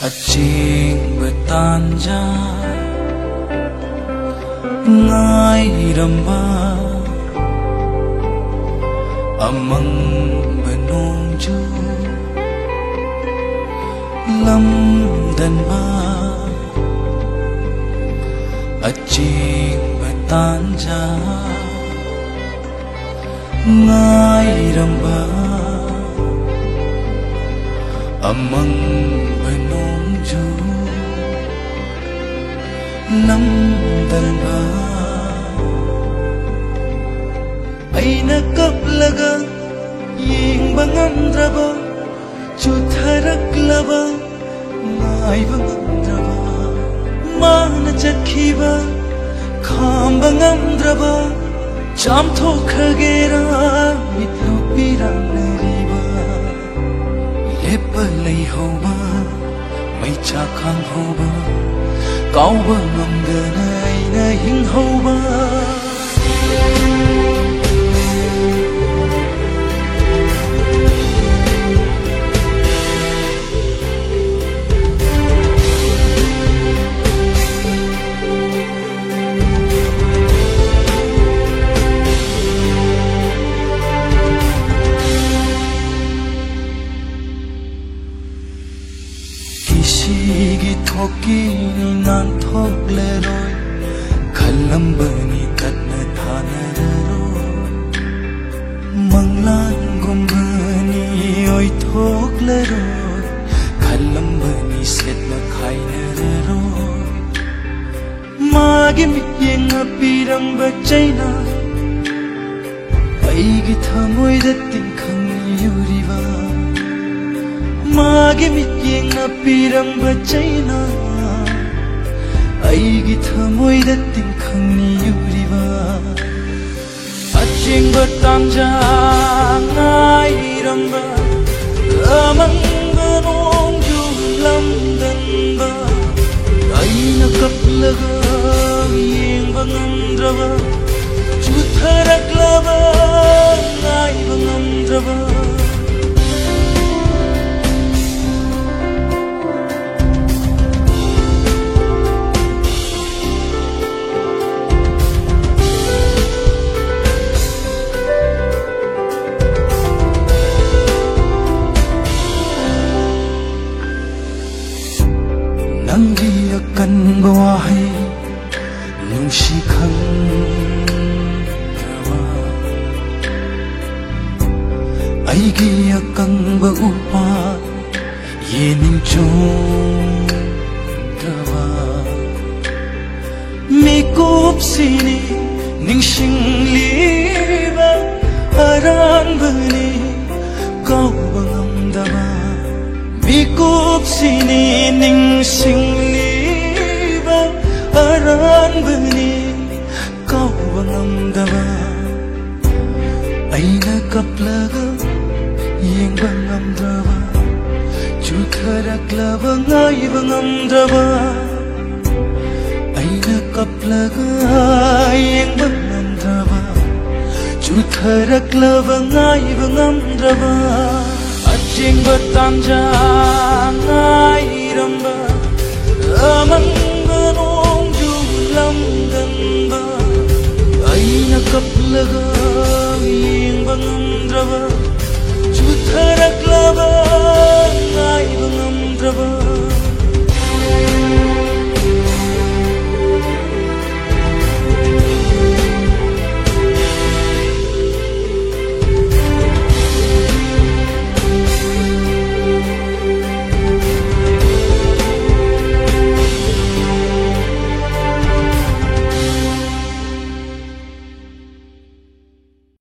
Aching tanja ngai ramba amang benong ju lam dan ba aching tanja ngai ramba amang benong ju lam dan ba aina kaplaga yengba ngamdraba chutharaklaba ngaiba ngamdraba mana chakhiba khamba ngamdraba chamthokhragera mitlu piranariba lepa leihoba maicha khanghoba kauba ngamdana aina hinghoba Kishigi thoki nan thokle roi khalambani katna thana roi manglan gumbani oi thokle roi khalambani setna khaina roi magi miyenga piramba chaina aigi thamoi da tinkhang yuriwa magi miyenga piramba chaina aigi thamoi da tinkhang yuriwa achingba tanja ngai ramba amang benong ju lam dan ba aina kaplaga yengba ngamdraba chutharaklaba ngaiba ngamdraba Nanggi akan bawahi nungsi khangdraba aigi akan baupa yening chongdraba mikup sini ningsing liba aran bani kau bangamdaba mikup sini ningsing liba aran bani kau bangamdaba aina kaplaga yengba ngamdraba chutharaklaba ngaiba ngamdraba aina kaplaga yengba ngamdraba chutharaklaba ngaiba ngamdraba achingba tanja ngai ramba amang